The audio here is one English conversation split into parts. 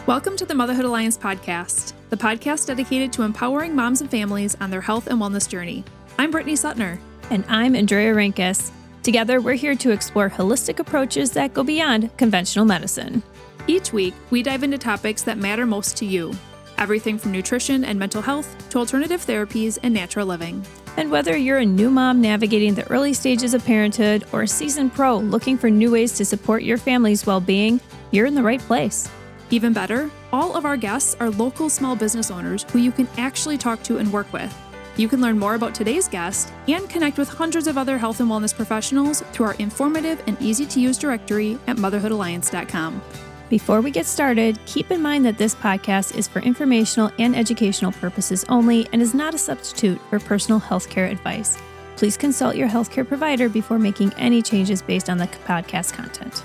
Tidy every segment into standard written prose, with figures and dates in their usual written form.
Welcome to the Motherhood Alliance podcast, the podcast dedicated to empowering moms and families on their health and wellness journey. I'm Brittany Suttner. And I'm Andrea Rinkus. Together, we're here to explore holistic approaches that go beyond conventional medicine. Each week, we dive into topics that matter most to you. Everything from nutrition and mental health to alternative therapies and natural living. And whether you're a new mom navigating the early stages of parenthood or a seasoned pro looking for new ways to support your family's well-being, you're in the right place. Even better, all of our guests are local small business owners who you can actually talk to and work with. You can learn more about today's guest and connect with hundreds of other health and wellness professionals through our informative and easy-to-use directory at motherhoodalliance.com. Before we get started, keep in mind that this podcast is for informational and educational purposes only and is not a substitute for personal healthcare advice. Please consult your healthcare provider before making any changes based on the podcast content.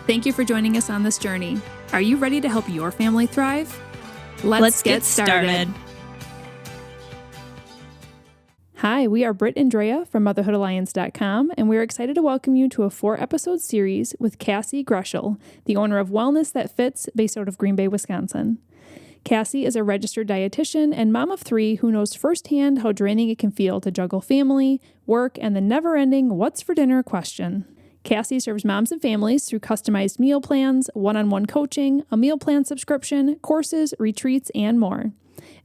Thank you for joining us on this journey. Are you ready to help your family thrive? Let's get started. Hi, we are Britt and Drea from motherhoodalliance.com, and we're excited to welcome you to a 4-episode series with Cassie Groeschl, the owner of Wellness That Fits based out of Green Bay, Wisconsin. Cassie is a registered dietitian and mom of 3 who knows firsthand how draining it can feel to juggle family, work, and the never-ending what's for dinner question. Cassie serves moms and families through customized meal plans, one-on-one coaching, a meal plan subscription, courses, retreats, and more.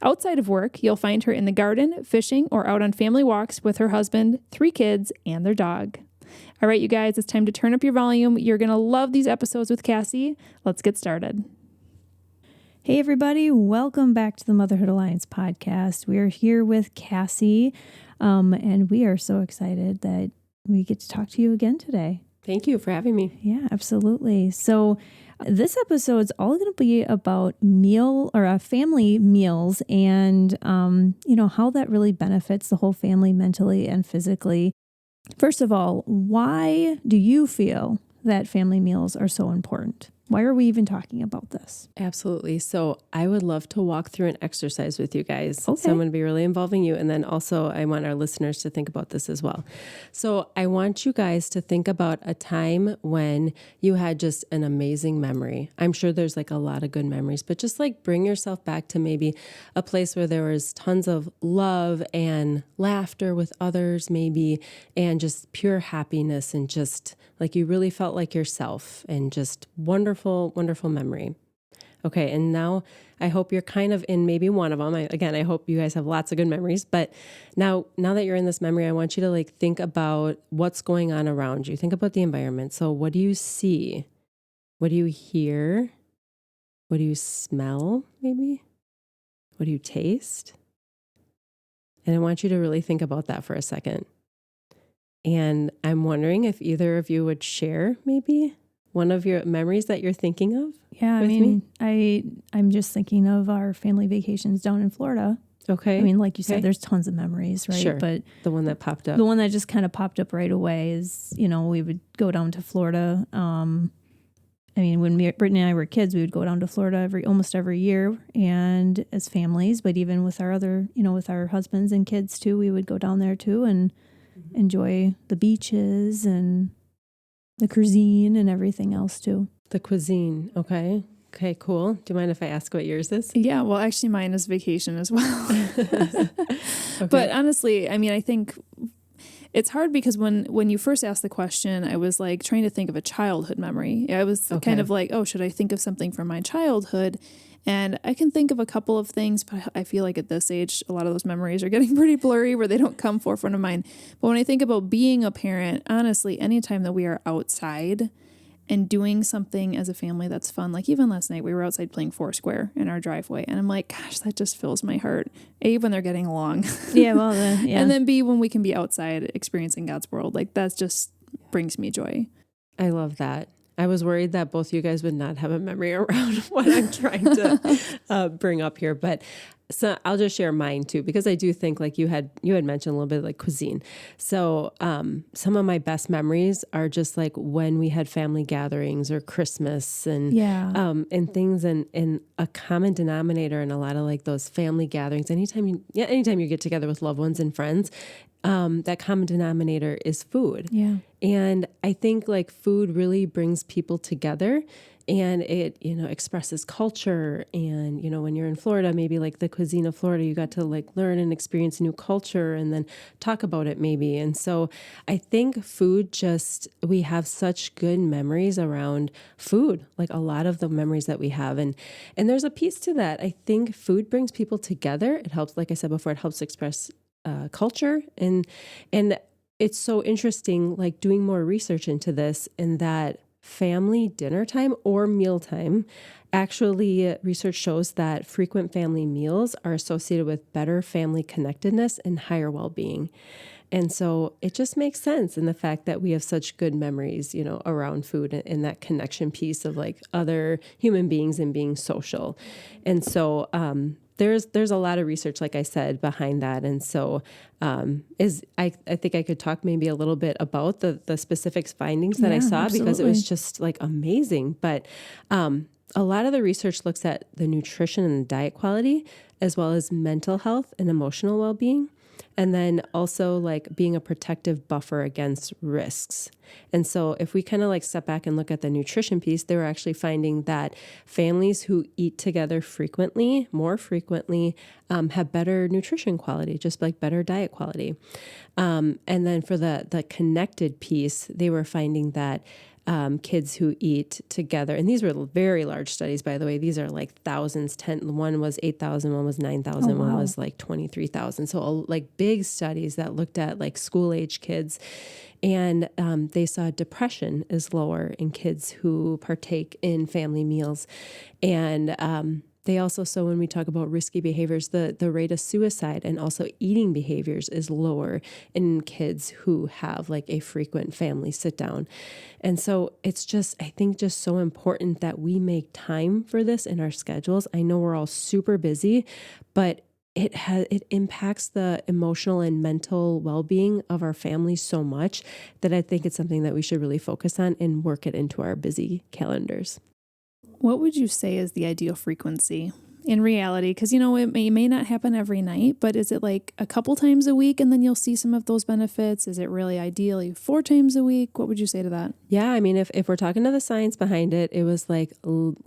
Outside of work, you'll find her in the garden, fishing, or out on family walks with her husband, 3 kids, and their dog. All right, you guys, it's time to turn up your volume. You're going to love these episodes with Cassie. Let's get started. Hey, everybody. Welcome back to the Motherhood Alliance podcast. We are here with Cassie, and we are so excited that we get to talk to you again today. Thank you for having me. Yeah, absolutely. So this episode's all going to be about family meals and, how that really benefits the whole family mentally and physically. First of all, why do you feel that family meals are so important? Why are we even talking about this? Absolutely. So I would love to walk through an exercise with you guys. Okay. So I'm going to be really involving you. And then also I want our listeners to think about this as well. So I want you guys to think about a time when you had just an amazing memory. I'm sure there's like a lot of good memories, but just like bring yourself back to maybe a place where there was tons of love and laughter with others maybe, and just pure happiness and just like you really felt like yourself and just wonderful memory. Okay, and now I hope you're kind of in maybe one of them. I hope you guys have lots of good memories. But now that you're in this memory, I want you to like think about what's going on around you. Think about the environment. So what do you see? What do you hear? What do you smell maybe? What do you taste? And I want you to really think about that for a second. And I'm wondering if either of you would share maybe one of your memories that you're thinking of. Yeah, I'm just thinking of our family vacations down in Florida. Okay. I mean, like you said, there's tons of memories, right? Sure. But the one that popped up. The one that just kind of popped up right away is, we would go down to Florida. When Brittany and I were kids, we would go down to Florida almost every year, and as families, but even with our other, with our husbands and kids too, we would go down there too and enjoy the beaches and the cuisine and everything else too. The cuisine. Okay. Okay, cool. Do you mind if I ask what yours is? Yeah, well, actually mine is vacation as well. Okay. But honestly, I think it's hard because when you first asked the question, I was like trying to think of a childhood memory. I was kind of like, should I think of something from my childhood? And I can think of a couple of things, but I feel like at this age, a lot of those memories are getting pretty blurry where they don't come forefront of mind. But when I think about being a parent, honestly, anytime that we are outside and doing something as a family that's fun, like even last night, we were outside playing Foursquare in our driveway. And I'm like, gosh, that just fills my heart. A, when they're getting along. Yeah, well, yeah. And then B, when we can be outside experiencing God's world. Like that just brings me joy. I love that. I was worried that both you guys would not have a memory around what I'm trying to bring up here, but so I'll just share mine too, because I do think like you had mentioned a little bit like cuisine. So some of my best memories are just like when we had family gatherings or Christmas and things and a common denominator in a lot of like those family gatherings. Anytime you get together with loved ones and friends, that common denominator is food. Yeah. And I think like food really brings people together And it, expresses culture. And, when you're in Florida, maybe like the cuisine of Florida, you got to like learn and experience new culture and then talk about it maybe. And so I think food we have such good memories around food, like a lot of the memories that we have. And there's a piece to that. I think food brings people together. It helps, like I said before, it helps express culture. And it's so interesting, like doing more research into this, in that family dinner time or mealtime, actually research shows that frequent family meals are associated with better family connectedness and higher well-being. And so it just makes sense in the fact that we have such good memories, around food and that connection piece of like other human beings and being social. And so there's a lot of research, like I said, behind that. And so I think I could talk maybe a little bit about the specific findings that I saw, absolutely. because it was just like amazing. But a lot of the research looks at the nutrition and diet quality, as well as mental health and emotional well-being. And then also like being a protective buffer against risks. And so if we kind of like step back and look at the nutrition piece, they were actually finding that families who eat together more frequently, have better nutrition quality, just like better diet quality. And then for the connected piece, they were finding that kids who eat together, and these were very large studies, by the way. These are like thousands. One was 8,000, one was 9,000, Oh, wow. one was like 23,000. So like big studies that looked at like school age kids, and they saw depression is lower in kids who partake in family meals, and they also saw, when we talk about risky behaviors, the rate of suicide and also eating behaviors is lower in kids who have like a frequent family sit down. And so it's just, I think, just so important that we make time for this in our schedules. I know we're all super busy, but it impacts the emotional and mental well-being of our families so much that I think it's something that we should really focus on and work it into our busy calendars. What would you say is the ideal frequency in reality? Because, it may not happen every night, but is it like a couple times a week and then you'll see some of those benefits? Is it really ideally 4 times a week? What would you say to that? Yeah, I mean, if we're talking to the science behind it, it was like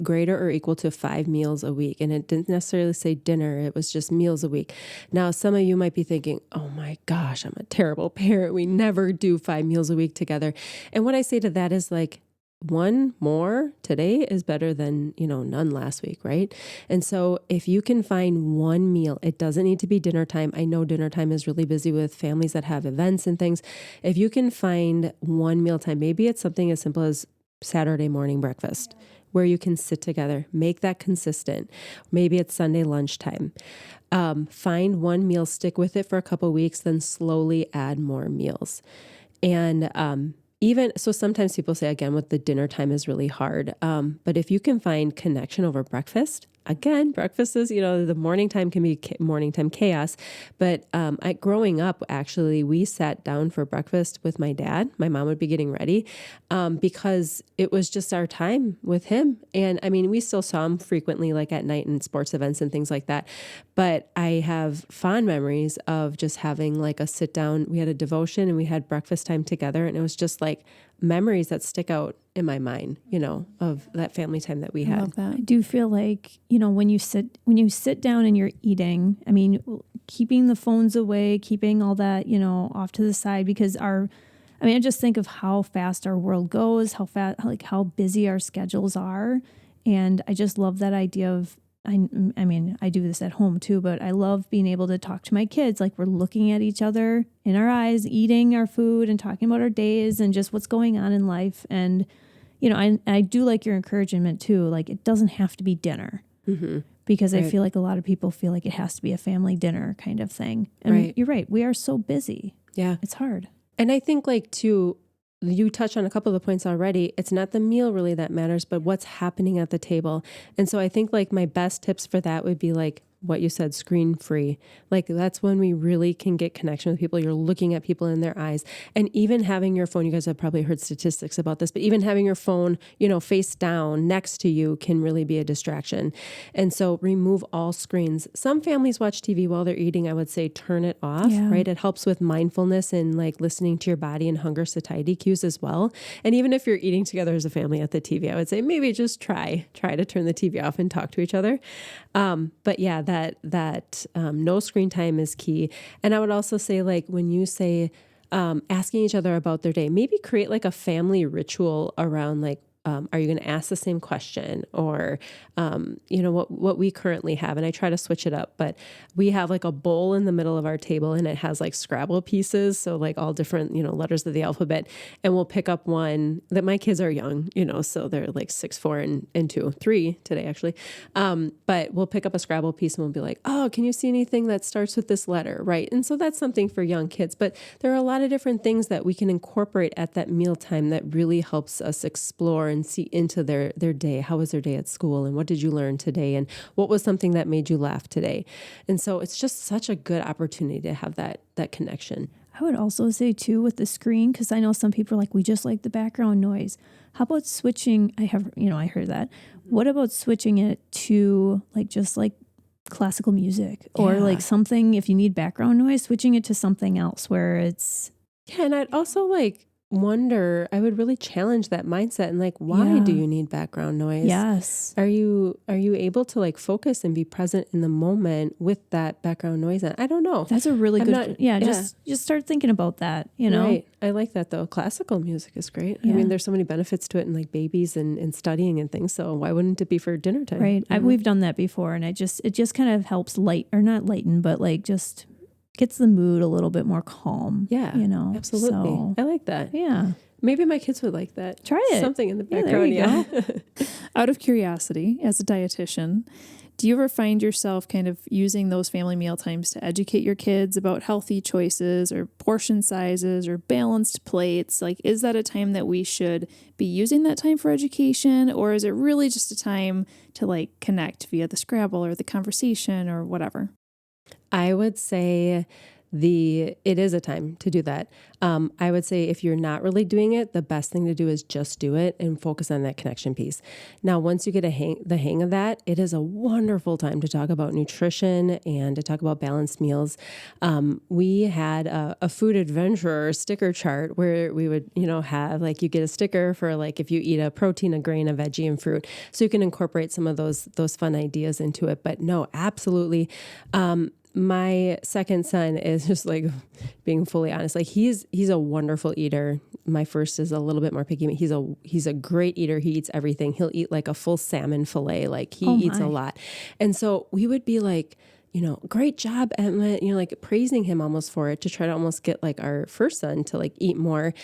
greater or equal to 5 meals a week. And it didn't necessarily say dinner. It was just meals a week. Now, some of you might be thinking, oh my gosh, I'm a terrible parent. We never do 5 meals a week together. And what I say to that is like, one more today is better than, none last week, right? And so if you can find one meal, it doesn't need to be dinner time. I know dinner time is really busy with families that have events and things. If you can find one meal time, maybe it's something as simple as Saturday morning breakfast, where you can sit together, make that consistent. Maybe it's Sunday lunchtime. Find one meal, stick with it for a couple of weeks, then slowly add more meals. And even so, sometimes people say, again, with the dinner time is really hard. But if you can find connection over breakfast, again, breakfast is, the morning time can be morning time chaos. But growing up, actually, we sat down for breakfast with my dad. My mom would be getting ready because it was just our time with him. And I mean, we still saw him frequently, like at night and sports events and things like that. But I have fond memories of just having like a sit down. We had a devotion and we had breakfast time together. And it was just like memories that stick out in my mind, of that family time that we had. I love that. I do feel like, when you sit down and you're eating, I mean, keeping the phones away, keeping all that, off to the side, because I just think of how fast our world goes, how busy our schedules are. And I just love that idea of, I mean, I do this at home too, but I love being able to talk to my kids. Like we're looking at each other in our eyes, eating our food and talking about our days and just what's going on in life. And, I do like your encouragement too. Like it doesn't have to be dinner, because I feel like a lot of people feel like it has to be a family dinner kind of thing. And you're right. We are so busy. Yeah. It's hard. And I think like too, you touched on a couple of the points already. It's not the meal really that matters, but what's happening at the table. And so I think like my best tips for that would be like, what you said, screen free. Like that's when we really can get connection with people. You're looking at people in their eyes. And even having your phone, you guys have probably heard statistics about this, but even having your phone, face down next to you can really be a distraction. And so remove all screens. Some families watch TV while they're eating. I would say turn it off, right? It helps with mindfulness and like listening to your body and hunger satiety cues as well. And even if you're eating together as a family at the TV, I would say maybe just try to turn the TV off and talk to each other. But yeah, that no screen time is key. And I would also say, like, when you say asking each other about their day, maybe create like a family ritual around like, are you going to ask the same question? Or, what we currently have, and I try to switch it up, but we have like a bowl in the middle of our table and it has like Scrabble pieces. So like all different, letters of the alphabet. And we'll pick up one that my kids are young, so they're like 6, 4 and 2, 3 today actually. But we'll pick up a Scrabble piece and we'll be like, oh, can you see anything that starts with this letter? Right. And so that's something for young kids, but there are a lot of different things that we can incorporate at that mealtime that really helps us explore and see into their day. How was their day at school? And what did you learn today? And what was something that made you laugh today? And so it's just such a good opportunity to have that connection. I would also say too with the screen, because I know some people are like, we just like the background noise. How about switching? I heard that. What about switching it to like just like classical music or like something, if you need background noise, switching it to something else where it's. Yeah, and I'd also like wonder, I would really challenge that mindset and like, why do you need background noise? Yes. Are you able to like focus and be present in the moment with that background noise? And I don't know. That's a really good, just start thinking about that, Right. I like that though. Classical music is great. Yeah. I mean, there's so many benefits to it in like babies and studying and things. So why wouldn't it be for dinner time? Right. We've done that before and it just kind of helps not lighten, but like just gets the mood a little bit more calm. Yeah, absolutely. So, I like that. Yeah. Maybe my kids would like that. Try it. Something in the background. Yeah, there you go. Out of curiosity, as a dietitian, do you ever find yourself kind of using those family meal times to educate your kids about healthy choices or portion sizes or balanced plates? Like, is that a time that we should be using that time for education, or is it really just a time to like connect via the Scrabble or the conversation or whatever? I would say it is a time to do that. I would say if you're not really doing it, the best thing to do is just do it and focus on that connection piece. Now, once you get the hang of that, it is a wonderful time to talk about nutrition and to talk about balanced meals. We had a food adventurer sticker chart where we would, have like you get a sticker for like if you eat a protein, a grain, a veggie, and fruit. So you can incorporate some of those fun ideas into it. But no, absolutely. My second son is just like being fully honest. Like he's a wonderful eater. My first is a little bit more picky. He's a great eater. He eats everything. He'll eat like a full salmon fillet. Like he eats a lot. And so we would be like, great job, Emma, like praising him almost for it to try to almost get like our first son to like eat more.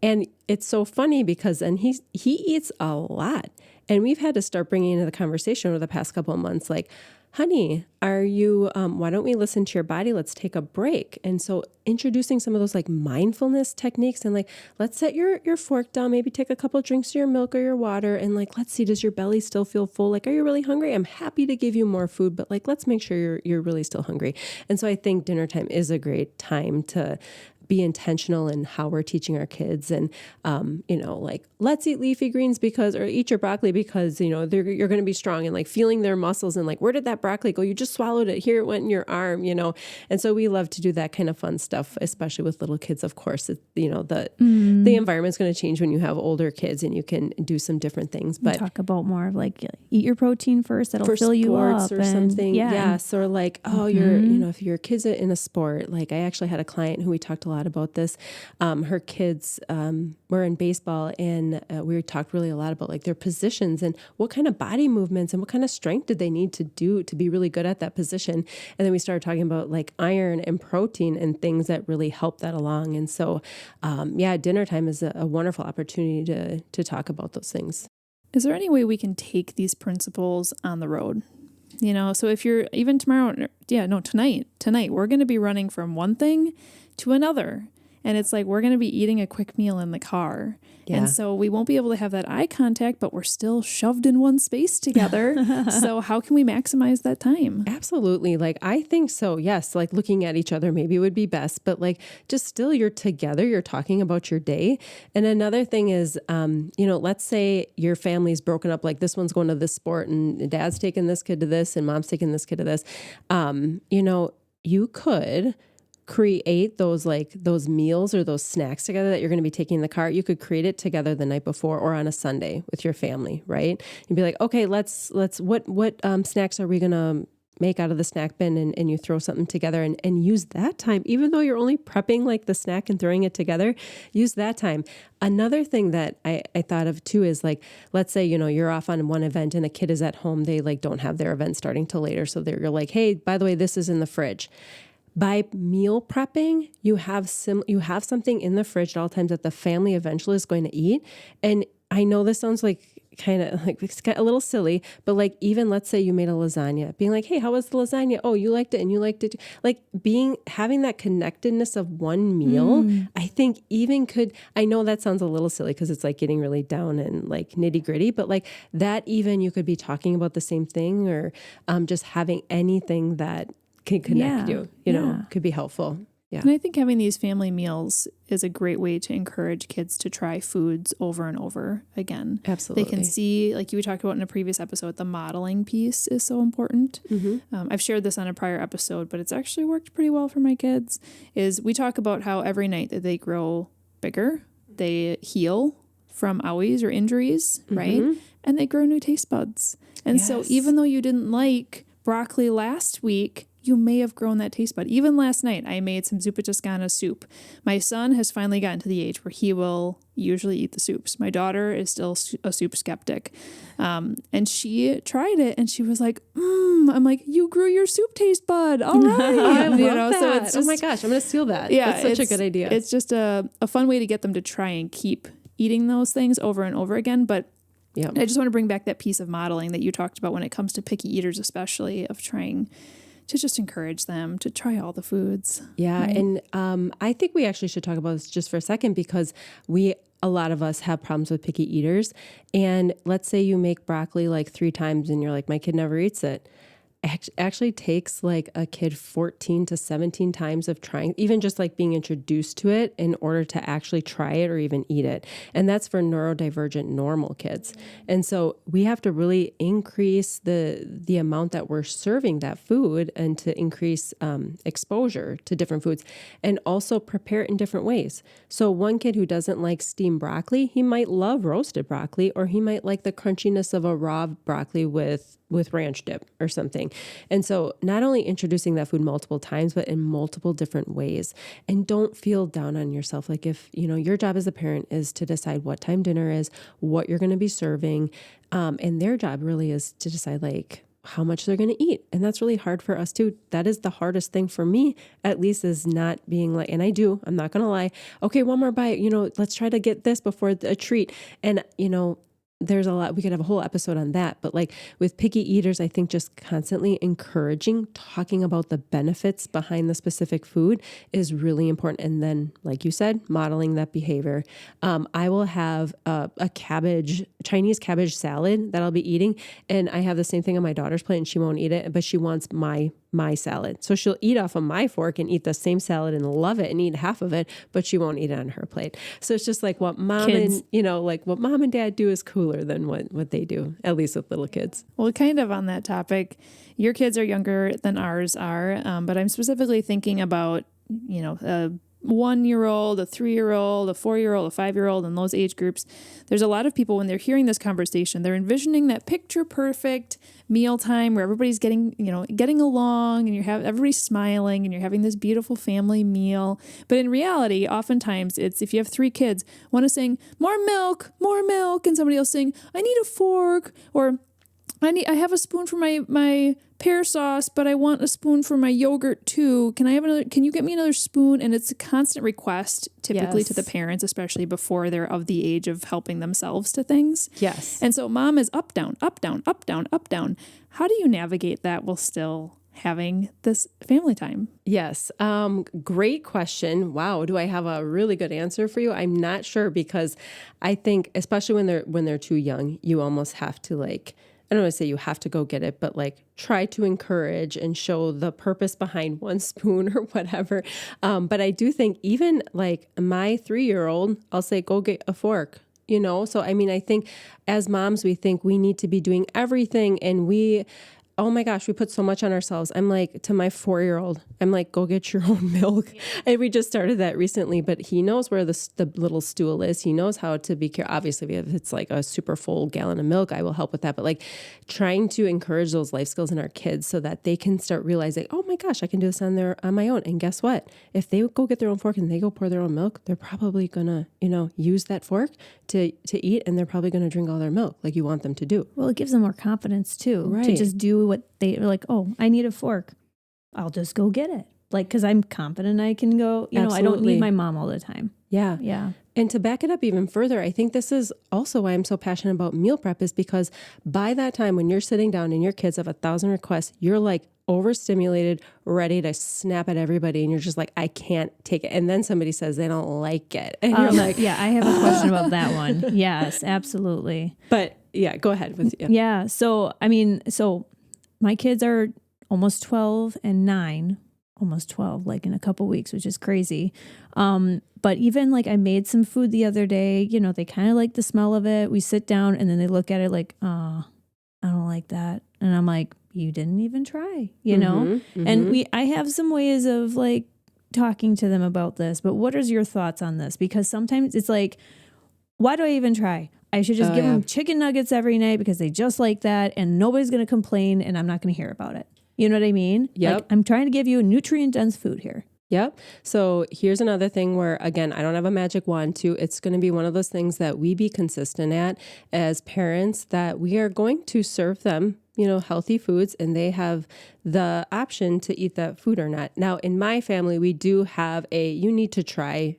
And it's so funny because then he eats a lot. And we've had to start bringing into the conversation over the past couple of months, like, honey, are you, why don't we listen to your body? Let's take a break. And so introducing some of those like mindfulness techniques and like, let's set your fork down, maybe take a couple of drinks of your milk or your water. And like, let's see, does your belly still feel full? Like, are you really hungry? I'm happy to give you more food, but like, let's make sure you're really still hungry. And so I think dinner time is a great time to be intentional in how we're teaching our kids and, like let's eat leafy greens or eat your broccoli because, you're going to be strong and like feeling their muscles and like, where did that broccoli go? You just swallowed it. Here it went in your arm, And so we love to do that kind of fun stuff, especially with little kids. Of course, the environment's going to change when you have older kids and you can do some different things, but talk about more of like eat your protein first. That'll fill you up or something. Yes. Or like, if your kid's in a sport, like I actually had a client who we talked a lot about this. Her kids were in baseball and we talked really a lot about like their positions and what kind of body movements and what kind of strength did they need to do to be really good at that position. And then we started talking about like iron and protein and things that really help that along. And so, dinner time is a wonderful opportunity to talk about those things. Is there any way we can take these principles on the road? So if you're even tonight, we're going to be running from one thing to another. And it's like, we're going to be eating a quick meal in the car. Yeah. And so we won't be able to have that eye contact, but we're still shoved in one space together. So how can we maximize that time? Absolutely. Like, I think so. Yes. Like, looking at each other maybe would be best, but like, just still you're together, you're talking about your day. And another thing is, let's say your family's broken up, like this one's going to this sport and dad's taking this kid to this and mom's taking this kid to this. You could create those meals or those snacks together that you're going to be taking in the car. You could create it together the night before or on a Sunday with your family, right? You'd be like, okay, what snacks are we going to make out of the snack bin, and you throw something together and use that time, even though you're only prepping like the snack and throwing it together, use that time. Another thing that I thought of too is like, let's say, you're off on one event and a kid is at home. They like don't have their event starting till later. So you're like, hey, by the way, this is in the fridge. By meal prepping, you have something in the fridge at all times that the family eventually is going to eat. And I know this sounds like kind of like it's a little silly, but like, even let's say you made a lasagna, being like, hey, how was the lasagna? Oh, you liked it and you liked it. Like having that connectedness of one meal, I think I know that sounds a little silly because it's like getting really down and like nitty gritty, but like that, even you could be talking about the same thing or just having anything that can connect you, could be helpful. Yeah. And I think having these family meals is a great way to encourage kids to try foods over and over again. Absolutely. They can see, like you talked about in a previous episode, the modeling piece is so important. I've shared this on a prior episode, but it's actually worked pretty well for my kids, is we talk about how every night that they grow bigger, they heal from owies or injuries, right? And they grow new taste buds. And so even though you didn't like broccoli last week, you may have grown that taste bud. Even last night, I made some zuppa toscana soup. My son has finally gotten to the age where he will usually eat the soups. My daughter is still a soup skeptic. And she tried it and she was like, I'm like, you grew your soup taste bud. All right. I love that. So it's just, oh my gosh, I'm going to steal that. Yeah, That's such a good idea. It's just a fun way to get them to try and keep eating those things over and over again. But yeah, I just want to bring back that piece of modeling that you talked about when it comes to picky eaters, especially, of trying to just encourage them to try all the foods. Yeah. Right? And I think we actually should talk about this just for a second, because a lot of us have problems with picky eaters. And let's say you make broccoli like 3 times and you're like, my kid never eats it. Actually takes like a kid 14 to 17 times of trying, even just like being introduced to it in order to actually try it or even eat it. And that's for neurodivergent normal kids. And so we have to really increase the amount that we're serving that food and to increase exposure to different foods, and also prepare it in different ways. So one kid who doesn't like steamed broccoli, he might love roasted broccoli, or he might like the crunchiness of a raw broccoli with ranch dip or something. And so not only introducing that food multiple times, but in multiple different ways. And don't feel down on yourself. Like, if, your job as a parent is to decide what time dinner is, what you're going to be serving. And their job really is to decide like how much they're going to eat. And that's really hard for us too. That is the hardest thing for me, at least, is not being like, and I'm not going to lie. Okay, one more bite, let's try to get this before a treat. And, there's a lot, we could have a whole episode on that, but like with picky eaters, I think just constantly encouraging, talking about the benefits behind the specific food is really important. And then, like you said, modeling that behavior. I will have a Chinese cabbage salad that I'll be eating. And I have the same thing on my daughter's plate, and she won't eat it, but she wants my salad. So she'll eat off of my fork and eat the same salad and love it and eat half of it, but she won't eat it on her plate. So it's just like what mom and dad do is cooler than what they do, at least with little kids. Well, kind of on that topic, your kids are younger than ours are, but I'm specifically thinking about, a 1-year-old, a 3-year-old, a 4-year-old, a 5-year-old, and those age groups. There's a lot of people, when they're hearing this conversation, they're envisioning that picture perfect mealtime where everybody's getting along, and everybody's smiling, and you're having this beautiful family meal. But in reality, oftentimes it's, if you have 3 kids, one is saying more milk, and somebody else saying, I need a fork, or I have a spoon for my pear sauce, but I want a spoon for my yogurt too. Can you get me another spoon? And it's a constant request, typically to the parents, especially before they're of the age of helping themselves to things. Yes. And so mom is up, down, up, down, up, down, up, down. How do you navigate that while still having this family time? Yes. Great question. Wow. Do I have a really good answer for you? I'm not sure, because I think, especially when they're too young, you almost have to like, I don't want to say you have to go get it, but like try to encourage and show the purpose behind one spoon or whatever. But I do think even like my 3-year-old, I'll say, go get a fork. So I mean, I think as moms, we think we need to be doing everything, and oh my gosh, we put so much on ourselves. I'm like, to my 4-year-old, I'm like, go get your own milk. Yeah. And we just started that recently, but he knows where the little stool is. He knows how to be careful. Obviously, if it's like a super full gallon of milk, I will help with that. But like trying to encourage those life skills in our kids so that they can start realizing, oh my gosh, I can do this on my own. And guess what? If they go get their own fork and they go pour their own milk, they're probably gonna, use that fork to eat, and they're probably gonna drink all their milk like you want them to do. Well, it gives them more confidence too, right, to just do what they're like, oh, I need a fork. I'll just go get it. Like, because I'm confident I can go, I don't need my mom all the time. Yeah. Yeah. And to back it up even further, I think this is also why I'm so passionate about meal prep, is because by that time when you're sitting down and your kids have 1,000 requests, you're like overstimulated, ready to snap at everybody. And you're just like, I can't take it. And then somebody says they don't like it. And you're like, yeah, I have a question about that one. Yes, absolutely. But yeah, go ahead with you. Yeah. So, my kids are almost 12 and 9, almost 12, like in a couple weeks, which is crazy. But even like I made some food the other day, they kind of like the smell of it. We sit down and then they look at it like, oh, I don't like that. And I'm like, you didn't even try, Mm-hmm. And I have some ways of like talking to them about this, but what is your thoughts on this? Because sometimes it's like, why do I even try? I should just give them chicken nuggets every night because they just like that, and nobody's going to complain, and I'm not going to hear about it. You know what I mean? Yep. Like, I'm trying to give you nutrient-dense food here. Yep. So here's another thing where, again, I don't have a magic wand too. It's going to be one of those things that we be consistent at as parents, that we are going to serve them, healthy foods, and they have the option to eat that food or not. Now, in my family, we do have you need to try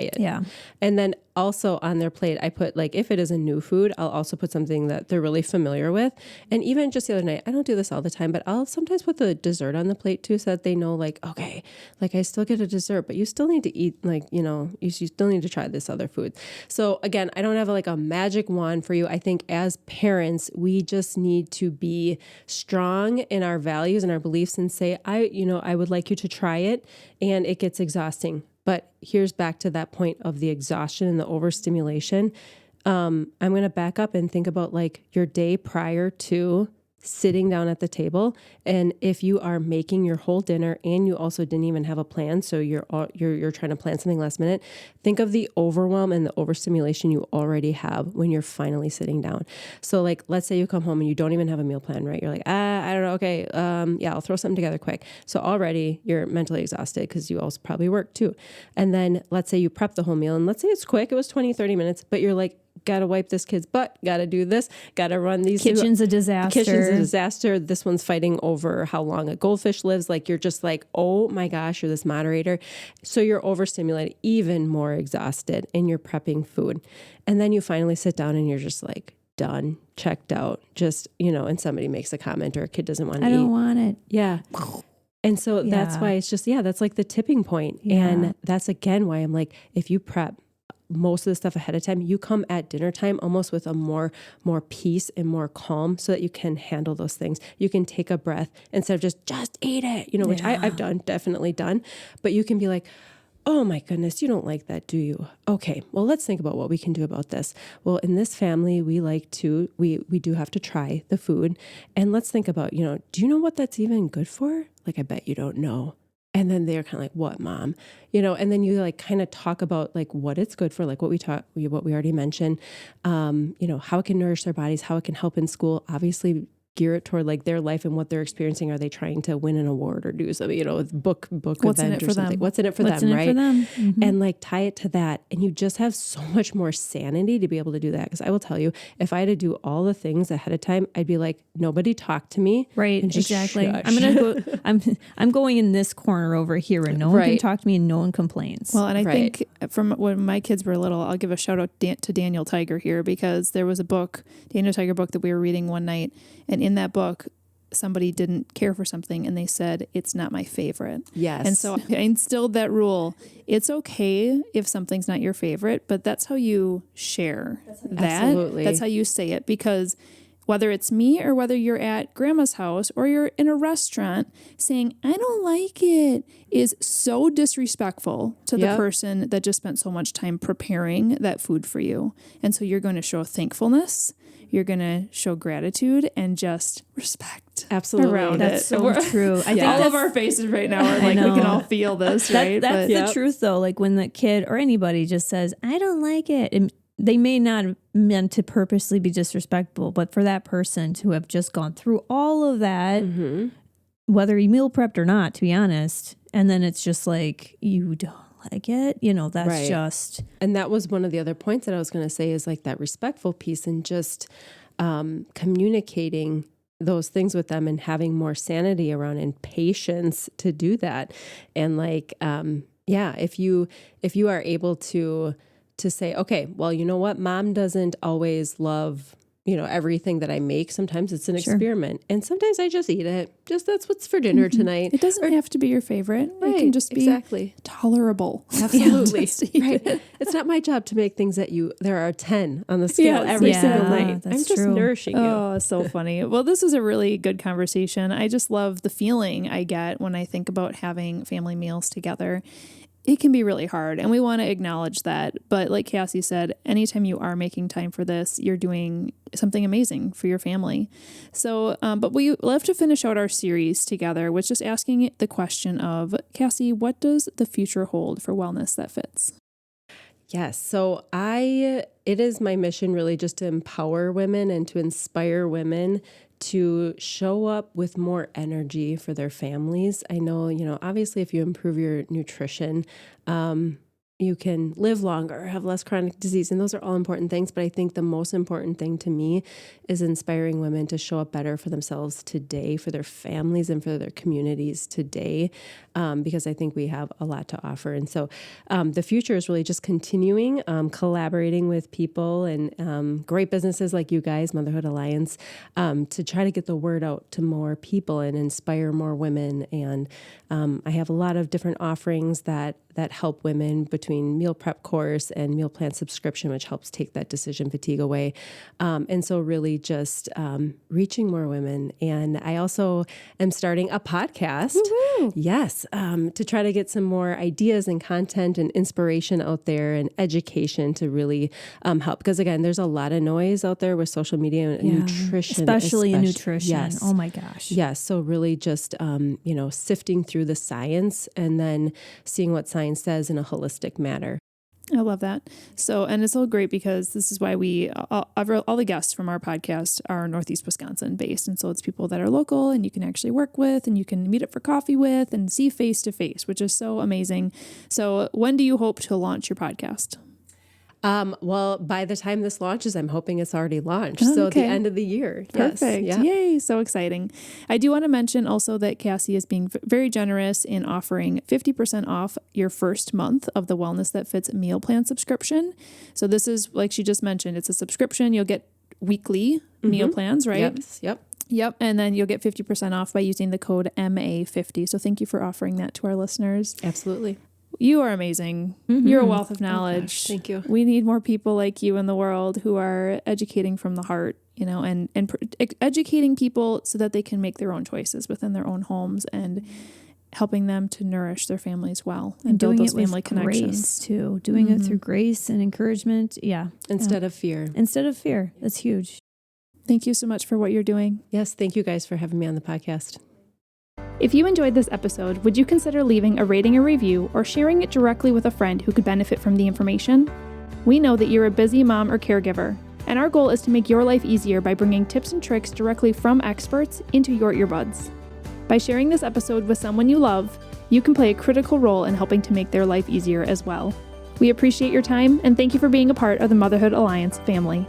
it. Yeah. And then also on their plate, I put, like, if it is a new food, I'll also put something that they're really familiar with. And even just the other night, I don't do this all the time, but I'll sometimes put the dessert on the plate too, so that they know, like, okay, like I still get a dessert, but you still need to eat, like, you still need to try this other food. So again, I don't have like a magic wand for you. I think as parents, we just need to be strong in our values and our beliefs and say, I would like you to try it, and it gets exhausting. But here's back to that point of the exhaustion and the overstimulation. I'm going to back up and think about like your day prior to sitting down at the table. And if you are making your whole dinner and you also didn't even have a plan, so you're trying to plan something last minute, think of the overwhelm and the overstimulation you already have when you're finally sitting down. So like, let's say you come home and you don't even have a meal plan, right? You're like, I don't know. Okay. I'll throw something together quick. So already you're mentally exhausted because you also probably work too. And then let's say you prep the whole meal, and let's say it's quick. It was 20, 30 minutes, but you're like, got to wipe this kid's butt, got to do this, got to run these. Kitchen's a disaster. This one's fighting over how long a goldfish lives. Like, you're just like, oh my gosh, you're this moderator. So you're overstimulated, even more exhausted, and you're prepping food. And then you finally sit down and you're just like, done, checked out, just, and somebody makes a comment or a kid doesn't want to eat. I don't want it. Yeah. And so that's why it's just, that's like the tipping point. Yeah. And that's again why I'm like, if you prep most of the stuff ahead of time, you come at dinner time almost with a more peace and more calm, so that you can handle those things. You can take a breath instead of just eat it, which I've definitely done. But you can be like, oh my goodness, you don't like that, do you? Okay, well, let's think about what we can do about this. Well, in this family, we do have to try the food, and let's think about, do you know what that's even good for? Like, I bet you don't know. And then they're kind of like, what, Mom? And then you like kind of talk about like what it's good for, like what we already mentioned, how it can nourish their bodies, how it can help in school, obviously gear it toward like their life and what they're experiencing. Are they trying to win an award or do something, book What's event in it or for something? them? What's in it for What's them, in right? it for them? Mm-hmm. And like tie it to that. And you just have so much more sanity to be able to do that. Because I will tell you, if I had to do all the things ahead of time, I'd be like, nobody talk to me. Right, and just exactly. shush. I'm gonna go. I'm going in this corner over here, and no one can talk to me, and no one complains. Well, and I think from when my kids were little, I'll give a shout out to Daniel Tiger here, because there was a book, Daniel Tiger book, that we were reading one night, and in that book, somebody didn't care for something and they said, it's not my favorite. Yes. And so I instilled that rule. It's okay if something's not your favorite, but that's how you share that. Absolutely. That's how you say it, because whether it's me or whether you're at grandma's house or you're in a restaurant, saying, I don't like it is so disrespectful to the person that just spent so much time preparing that food for you. And so you're going to show thankfulness. You're going to show gratitude and just respect. Absolutely. Around That's it. so true. I think All of our faces right now are like, we can all feel this, right? That's But the truth, though. Like when the kid or anybody just says, I don't like it. And they may not have meant to purposely be disrespectful, but for that person to have just gone through all of that, whether you meal prepped or not, to be honest, and then it's just like, you don't like it, that's just. And that was one of the other points that I was going to say, is like that respectful piece and just communicating those things with them and having more sanity around and patience to do that. And like, if you are able to say, okay, well, you know what? Mom doesn't always love, everything that I make. Sometimes it's an experiment, and sometimes I just eat it. Just that's what's for dinner tonight. it doesn't have to be your favorite. Right, it can just be exactly tolerable. Absolutely. Right. It's not my job to make things that there are 10 on the scale every single night. I'm just nourishing you. Oh, so funny. Well, this is a really good conversation. I just love the feeling I get when I think about having family meals together. It can be really hard, and we want to acknowledge that. But like Cassie said, anytime you are making time for this, you're doing something amazing for your family. So, but we love to finish out our series together with just asking the question of, Cassie, what does the future hold for Wellness That Fits? Yes. So it is my mission really just to empower women and to inspire women to show up with more energy for their families. I know, obviously if you improve your nutrition, you can live longer, have less chronic disease, and those are all important things. But I think the most important thing to me is inspiring women to show up better for themselves today, for their families and for their communities today, because I think we have a lot to offer. And so the future is really just continuing, collaborating with people and great businesses like you guys, Motherhood Alliance, to try to get the word out to more people and inspire more women. And I have a lot of different offerings that help women between meal prep course and meal plan subscription, which helps take that decision fatigue away. And so really just reaching more women. And I also am starting a podcast. Woo-hoo. Yes, to try to get some more ideas and content and inspiration out there and education to really help. Because again, there's a lot of noise out there with social media and nutrition. Especially in nutrition. Yes. Oh my gosh. Yes. So really just, sifting through the science and then seeing what science says in a holistic manner. I love that. So, and it's all great because this is why all the guests from our podcast are Northeast Wisconsin based. And so it's people that are local and you can actually work with and you can meet up for coffee with and see face to face, which is so amazing. So when do you hope to launch your podcast? Well, by the time this launches, I'm hoping it's already launched. So at the end of the year. Perfect. Yes. Yeah. Yay. So exciting. I do want to mention also that Cassie is being very generous in offering 50% off your first month of the Wellness That Fits meal plan subscription. So this is, like she just mentioned, it's a subscription. You'll get weekly meal plans, right? Yep. And then you'll get 50% off by using the code MA50. So thank you for offering that to our listeners. Absolutely. You are amazing. You're a wealth of knowledge. Oh gosh, thank you. We need more people like you in the world who are educating from the heart, and educating people so that they can make their own choices within their own homes and helping them to nourish their families well and build those family connections. Grace too. Doing it through grace and encouragement. Yeah. Instead of fear. That's huge. Thank you so much for what you're doing. Yes. Thank you guys for having me on the podcast. If you enjoyed this episode, would you consider leaving a rating or review or sharing it directly with a friend who could benefit from the information? We know that you're a busy mom or caregiver, and our goal is to make your life easier by bringing tips and tricks directly from experts into your earbuds. By sharing this episode with someone you love, you can play a critical role in helping to make their life easier as well. We appreciate your time and thank you for being a part of the Motherhood Alliance family.